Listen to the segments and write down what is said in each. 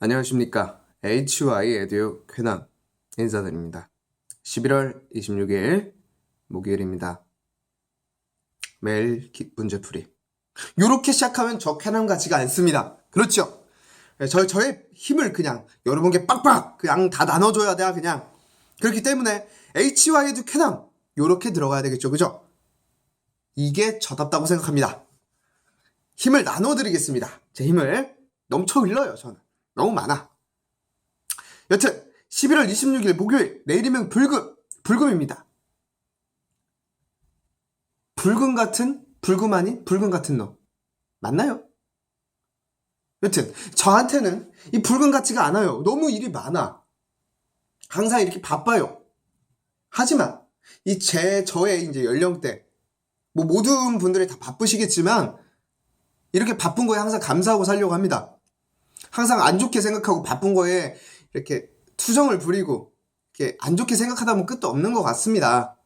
안녕하십니까. HY 에듀 쾌남 인사드립니다. 11월 26일 목요일입니다. 매일 문제풀이. 요렇게 시작하면 저 쾌남 같지가 않습니다. 그렇죠? 저의 힘을 그냥 여러분께 빡빡 그냥 다 나눠줘야 돼. 그냥 그렇기 때문에 HY 에듀 쾌남 요렇게 들어가야 되겠죠. 그죠? 이게 저답다고 생각합니다. 힘을 나눠드리겠습니다. 제 힘을 넘쳐 흘러요. 저는 너무 많아. 여튼 11월 26일 목요일, 내일이면 불금입니다. 불금 같은 불금 아닌 불금 같은 너 맞나요? 여튼 저한테는 이 불금 같지가 않아요. 너무 일이 많아. 항상 이렇게 바빠요. 하지만 저의 이제 연령대 뭐 모든 분들이 다 바쁘시겠지만 이렇게 바쁜 거에 항상 감사하고 살려고 합니다. 항상 안 좋게 생각하고 바쁜 거에 이렇게 투정을 부리고 이렇게 안 좋게 생각하다 보면 끝도 없는 것 같습니다.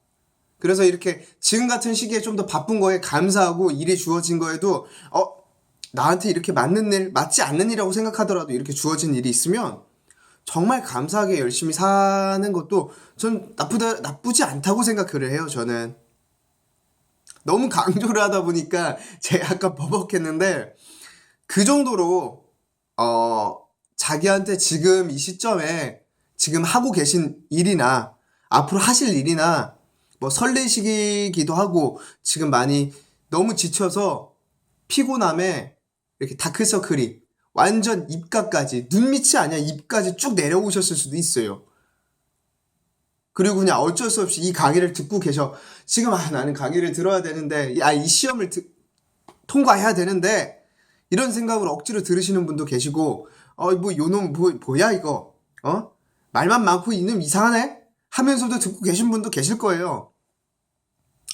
그래서 이렇게 지금 같은 시기에 좀 더 바쁜 거에 감사하고 일이 주어진 거에도 나한테 이렇게 맞지 않는 일이라고 생각하더라도 이렇게 주어진 일이 있으면 정말 감사하게 열심히 사는 것도 전 나쁘지 않다고 생각을 해요. 저는 너무 강조를 하다 보니까 제가 약간 버벅했는데 그 정도로 자기한테 지금 이 시점에 지금 하고 계신 일이나 앞으로 하실 일이나 뭐 설레시기도 하고 지금 많이 너무 지쳐서 피곤함에 이렇게 다크서클이 완전 입가까지 눈밑이 아니야 입까지 쭉 내려오셨을 수도 있어요. 그리고 그냥 어쩔 수 없이 이 강의를 듣고 계셔. 지금 나는 강의를 들어야 되는데 이 시험을 통과해야 되는데 이런 생각으로 억지로 들으시는 분도 계시고 뭐 요놈 뭐야 이거 말만 많고 이놈 이상하네 하면서도 듣고 계신 분도 계실 거예요.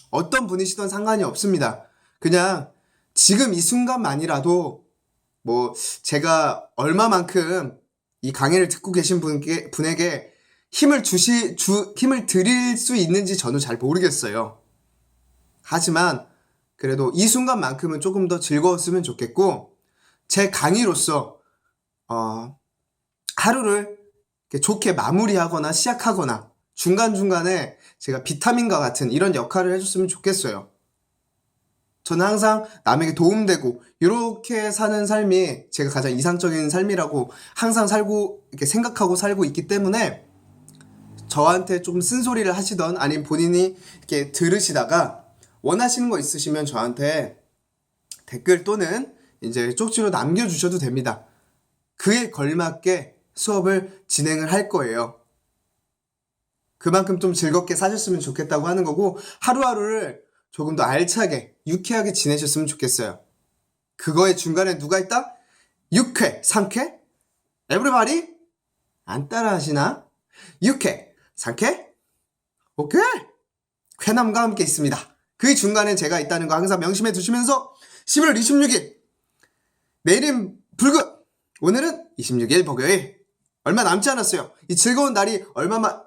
어떤 분이시든 상관이 없습니다. 그냥 지금 이 순간만이라도 뭐 제가 얼마만큼 이 강의를 듣고 계신 분에게 힘을 드릴 수 있는지 저는 잘 모르겠어요. 하지만 그래도 이 순간만큼은 조금 더 즐거웠으면 좋겠고 제 강의로서 하루를 좋게 마무리하거나 시작하거나 중간중간에 제가 비타민과 같은 이런 역할을 해줬으면 좋겠어요. 저는 항상 남에게 도움되고 이렇게 사는 삶이 제가 가장 이상적인 삶이라고 항상 이렇게 생각하고 살고 있기 때문에 저한테 좀 쓴소리를 하시던 아니면 본인이 이렇게 들으시다가 원하시는 거 있으시면 저한테 댓글 또는 이제 쪽지로 남겨주셔도 됩니다. 그에 걸맞게 수업을 진행을 할 거예요. 그만큼 좀 즐겁게 사셨으면 좋겠다고 하는 거고 하루하루를 조금 더 알차게 유쾌하게 지내셨으면 좋겠어요. 그거의 중간에 누가 있다? 6회, 3회? 에브리바디? 안 따라 하시나? 6회, 3회? 오케이! 쾌남과 함께 있습니다. 그 중간에 제가 있다는 거 항상 명심해 두시면서 11월 26일 내일은 불금 오늘은 26일 목요일 얼마 남지 않았어요. 이 즐거운 날이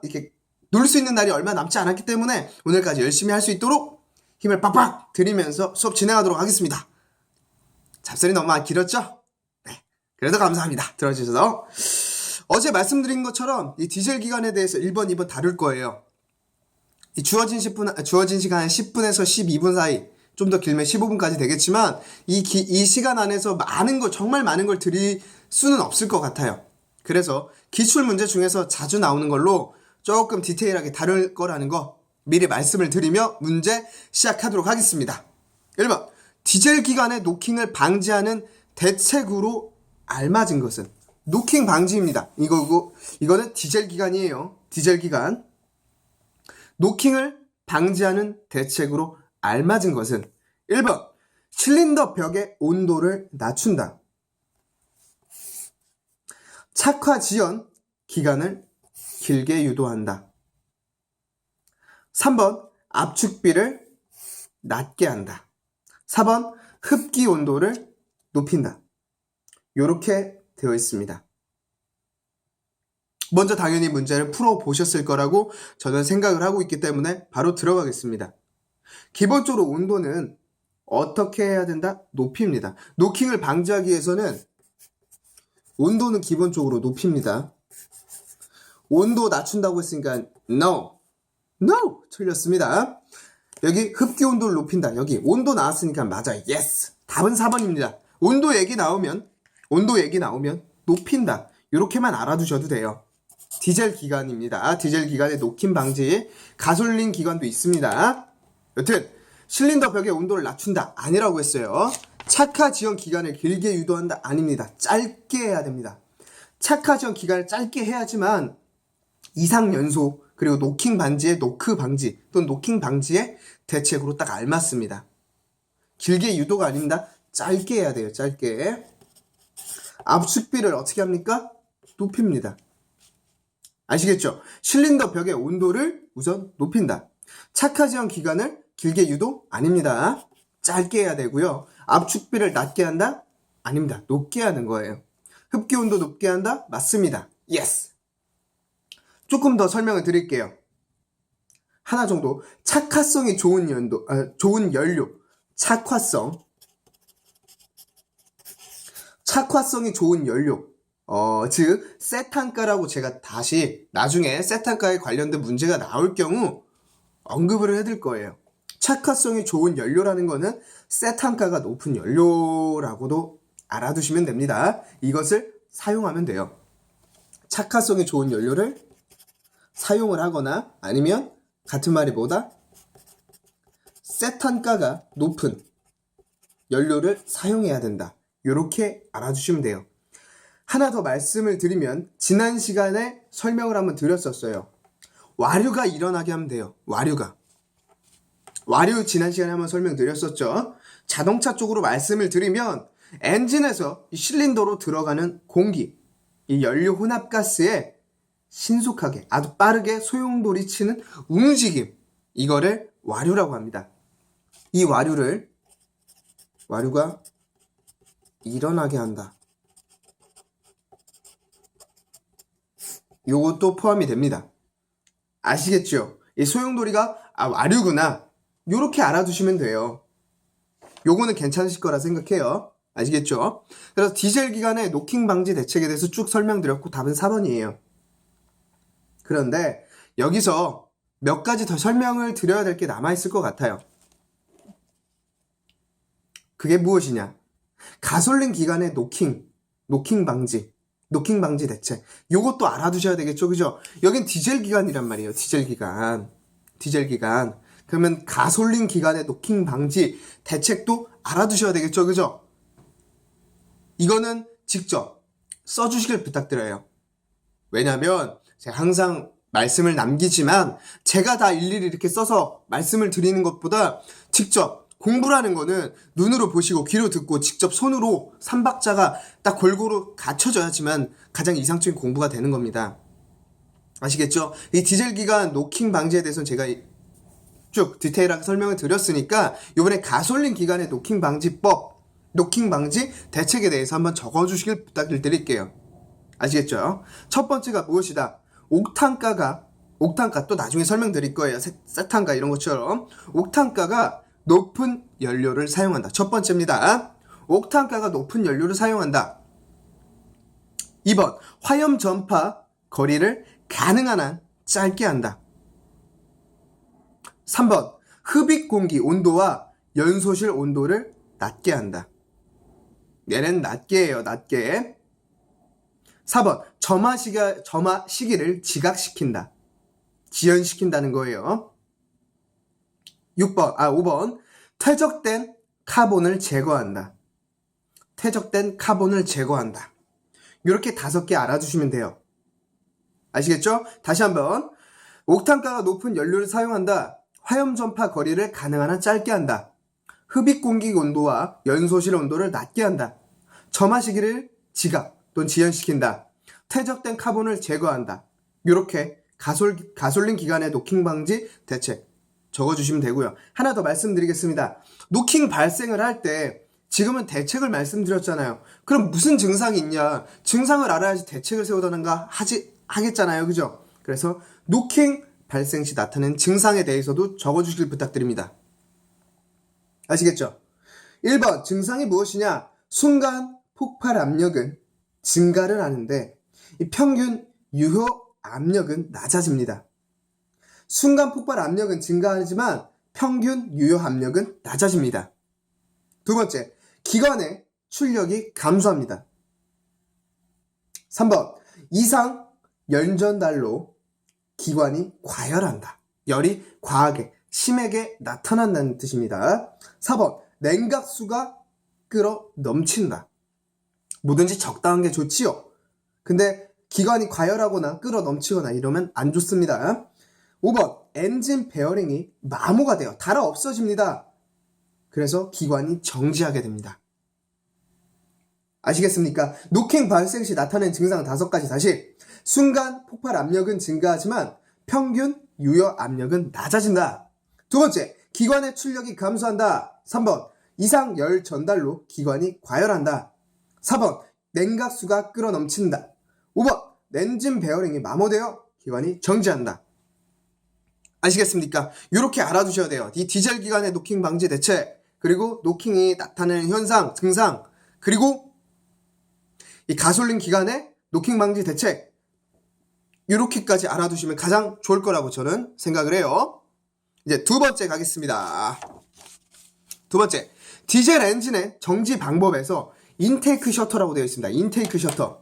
이렇게 놀 수 있는 날이 얼마 남지 않았기 때문에 오늘까지 열심히 할 수 있도록 힘을 빡빡 들이면서 수업 진행하도록 하겠습니다. 잡설이 너무 길었죠? 네. 그래도 감사합니다. 들어주셔서. 어제 말씀드린 것처럼 이 디젤 기간에 대해서 1번, 2번 다룰 거예요. 이 주어진 시간 10분에서 12분 사이, 좀 더 길면 15분까지 되겠지만 이 시간 안에서 정말 많은 걸 드릴 수는 없을 것 같아요. 그래서 기출 문제 중에서 자주 나오는 걸로 조금 디테일하게 다룰 거라는 거 미리 말씀을 드리며 문제 시작하도록 하겠습니다. 1번, 디젤 기간의 노킹을 방지하는 대책으로 알맞은 것은? 노킹 방지입니다. 이거는 디젤 기간이에요. 디젤 기간. 노킹을 방지하는 대책으로 알맞은 것은 1번, 실린더 벽의 온도를 낮춘다. 착화 지연 기간을 길게 유도한다. 3번, 압축비를 낮게 한다. 4번, 흡기 온도를 높인다. 요렇게 되어 있습니다. 먼저 당연히 문제를 풀어보셨을 거라고 저는 생각을 하고 있기 때문에 바로 들어가겠습니다. 기본적으로 온도는 어떻게 해야 된다? 높입니다. 노킹을 방지하기 위해서는 온도는 기본적으로 높입니다. 온도 낮춘다고 했으니까 no, no 틀렸습니다. 여기 흡기 온도를 높인다. 여기 온도 나왔으니까 맞아요. yes. 답은 4번입니다. 온도 얘기 나오면 높인다. 이렇게만 알아두셔도 돼요. 디젤 기관입니다. 디젤 기관의 녹힘 방지, 가솔린 기관도 있습니다. 여튼 실린더 벽의 온도를 낮춘다 아니라고 했어요. 착화 지연 기간을 길게 유도한다 아닙니다. 짧게 해야 됩니다. 착화 지연 기간을 짧게 해야지만 이상 연소 그리고 노킹 방지의 노크 방지 또는 노킹 방지의 대책으로 딱 알맞습니다. 길게 유도가 아닙니다. 짧게 해야 돼요. 짧게. 압축비를 어떻게 합니까? 높입니다. 아시겠죠? 실린더 벽의 온도를 우선 높인다. 착화 지연 기간을 길게 유도 아닙니다. 짧게 해야 되고요. 압축비를 낮게 한다? 아닙니다. 높게 하는 거예요. 흡기 온도 높게 한다? 맞습니다. yes. 조금 더 설명을 드릴게요. 하나 정도. 착화성이 좋은 연료. 착화성이 좋은 연료. 즉 세탄가라고 제가 다시 나중에 세탄가에 관련된 문제가 나올 경우 언급을 해드릴 거예요. 착화성이 좋은 연료라는 거는 세탄가가 높은 연료라고도 알아두시면 됩니다. 이것을 사용하면 돼요. 착화성이 좋은 연료를 사용을 하거나 아니면 같은 말이 뭐다? 세탄가가 높은 연료를 사용해야 된다. 이렇게 알아주시면 돼요. 하나 더 말씀을 드리면 지난 시간에 설명을 한번 드렸었어요. 와류가 일어나게 하면 돼요. 와류 지난 시간에 한번 설명드렸었죠. 자동차 쪽으로 말씀을 드리면 엔진에서 이 실린더로 들어가는 공기, 이 연료 혼합가스에 신속하게 아주 빠르게 소용돌이 치는 움직임, 이거를 와류라고 합니다. 이 와류가 일어나게 한다. 요것도 포함이 됩니다. 아시겠죠? 이 소용돌이가 와류구나. 요렇게 알아두시면 돼요. 요거는 괜찮으실 거라 생각해요. 아시겠죠? 그래서 디젤 기관의 노킹 방지 대책에 대해서 쭉 설명드렸고 답은 4번이에요. 그런데 여기서 몇 가지 더 설명을 드려야 될 게 남아있을 것 같아요. 그게 무엇이냐? 가솔린 기관의 노킹 방지 대책. 요것도 알아두셔야 되겠죠, 그죠? 여긴 디젤 기관이란 말이에요. 디젤 기관. 그러면 가솔린 기관의 노킹 방지 대책도 알아두셔야 되겠죠, 그죠? 이거는 직접 써주시길 부탁드려요. 왜냐면 제가 항상 말씀을 남기지만 제가 다 일일이 이렇게 써서 말씀을 드리는 것보다 직접 공부라는 거는 눈으로 보시고 귀로 듣고 직접 손으로 3박자가 딱 골고루 갖춰져야지만 가장 이상적인 공부가 되는 겁니다. 아시겠죠? 이 디젤 기관 노킹 방지에 대해서는 제가 쭉 디테일하게 설명을 드렸으니까 이번에 가솔린 기관의 노킹 방지 대책에 대해서 한번 적어주시길 부탁을 드릴게요. 아시겠죠? 첫 번째가 무엇이다? 옥탄가 또 나중에 설명드릴 거예요. 세탄가 이런 것처럼 옥탄가가 높은 연료를 사용한다. 첫 번째입니다. 옥탄가가 높은 연료를 사용한다. 2번 화염 전파 거리를 가능한 한 짧게 한다. 3번 흡입 공기 온도와 연소실 온도를 낮게 한다. 얘는 낮게예요. 낮게. 4번 점화 시기를 지각시킨다. 지연시킨다는 거예요. 5번 퇴적된 카본을 제거한다. 이렇게 5개 알아두시면 돼요. 아시겠죠? 다시 한번. 옥탄가가 높은 연료를 사용한다. 화염 전파 거리를 가능한 한 짧게 한다. 흡입 공기 온도와 연소실 온도를 낮게 한다. 점화 시기를 지각 또는 지연시킨다. 퇴적된 카본을 제거한다. 이렇게 가솔린 기관의 노킹 방지 대책 적어주시면 되고요. 하나 더 말씀드리겠습니다. 노킹 발생을 할 때 지금은 대책을 말씀드렸잖아요. 그럼 무슨 증상이 있냐? 증상을 알아야지 대책을 세우던가 하겠잖아요. 그죠? 그래서 노킹 발생 시 나타나는 증상에 대해서도 적어주시길 부탁드립니다. 아시겠죠? 1번 증상이 무엇이냐? 순간 폭발 압력은 증가를 하는데 이 평균 유효 압력은 낮아집니다. 순간 폭발 압력은 증가하지만 평균 유효 압력은 낮아집니다. 두 번째, 기관의 출력이 감소합니다. 3번, 이상 열 전달로 기관이 과열한다. 열이 과하게, 심하게 나타난다는 뜻입니다. 4번, 냉각수가 끓어 넘친다. 뭐든지 적당한 게 좋지요. 근데 기관이 과열하거나 끓어 넘치거나 이러면 안 좋습니다. 5번, 엔진 베어링이 마모가 되어 닳아 없어집니다. 그래서 기관이 정지하게 됩니다. 아시겠습니까? 노킹 발생 시 나타내는 증상 5가지 다시. 순간 폭발 압력은 증가하지만 평균 유효 압력은 낮아진다. 두 번째, 기관의 출력이 감소한다. 3번, 이상 열 전달로 기관이 과열한다. 4번, 냉각수가 끓어 넘친다. 5번, 엔진 베어링이 마모되어 기관이 정지한다. 아시겠습니까? 이렇게 알아두셔야 돼요. 이 디젤 기관의 노킹 방지 대책, 그리고 노킹이 나타내는 현상, 증상, 그리고 이 가솔린 기관의 노킹 방지 대책, 이렇게까지 알아두시면 가장 좋을 거라고 저는 생각을 해요. 이제 두 번째 가겠습니다. 두 번째, 디젤 엔진의 정지 방법에서 인테이크 셔터라고 되어 있습니다. 인테이크 셔터.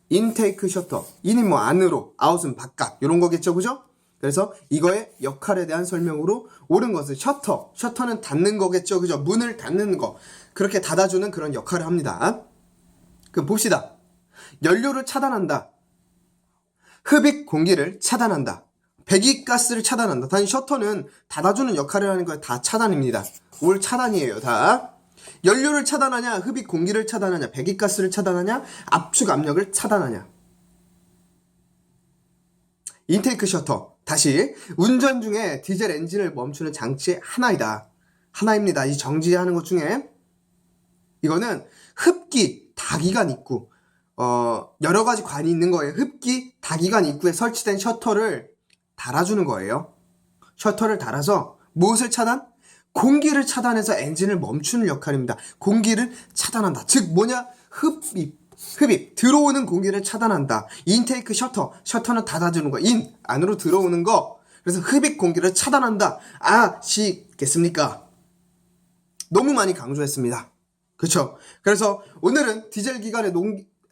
인테이크 셔터. 인은 뭐 안으로, 아웃은 바깥. 이런 거겠죠, 그죠? 그래서 이거의 역할에 대한 설명으로 옳은 것은 셔터. 셔터는 닫는 거겠죠, 그죠? 문을 닫는 거. 그렇게 닫아주는 그런 역할을 합니다. 그럼 봅시다. 연료를 차단한다. 흡입 공기를 차단한다. 배기가스를 차단한다. 단 셔터는 닫아주는 역할을 하는 거 다 차단입니다. 올 차단이에요, 다. 연료를 차단하냐, 흡입 공기를 차단하냐, 배기가스를 차단하냐, 압축 압력을 차단하냐. 인테이크 셔터. 다시, 운전 중에 디젤 엔진을 멈추는 장치의 하나이다. 하나입니다. 이 정지하는 것 중에. 이거는 흡기, 다기관 입구, 여러 가지 관이 있는 거예요. 흡기, 다기관 입구에 설치된 셔터를 달아주는 거예요. 셔터를 달아서 무엇을 차단? 공기를 차단해서 엔진을 멈추는 역할입니다. 공기를 차단한다. 즉 뭐냐? 흡입. 들어오는 공기를 차단한다. 인테이크 셔터. 셔터는 닫아주는 거. 인, 안으로 들어오는 거. 그래서 흡입 공기를 차단한다. 아시겠습니까? 너무 많이 강조했습니다. 그렇죠? 그래서 오늘은 디젤 기관의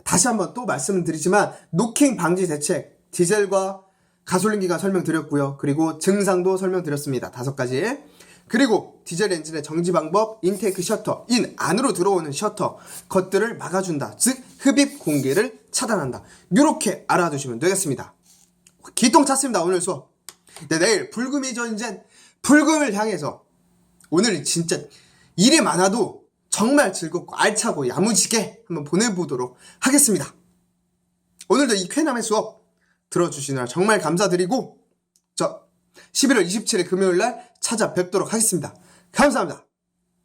다시 한번 또 말씀을 드리지만 노킹 방지 대책, 디젤과 가솔린 기관 설명드렸고요. 그리고 증상도 설명드렸습니다. 5가지. 그리고 디젤 엔진의 정지 방법, 인테이크 셔터, 인, 안으로 들어오는 셔터, 것들을 막아준다. 즉, 흡입 공기를 차단한다. 이렇게 알아두시면 되겠습니다. 기똥 찼습니다, 오늘 수업. 네, 내일 불금이죠, 이제. 불금을 향해서 오늘 진짜 일이 많아도 정말 즐겁고 알차고 야무지게 한번 보내보도록 하겠습니다. 오늘도 이 쾌남의 수업 들어주시느라 정말 감사드리고, 저 11월 27일 금요일날 찾아뵙도록 하겠습니다. 감사합니다.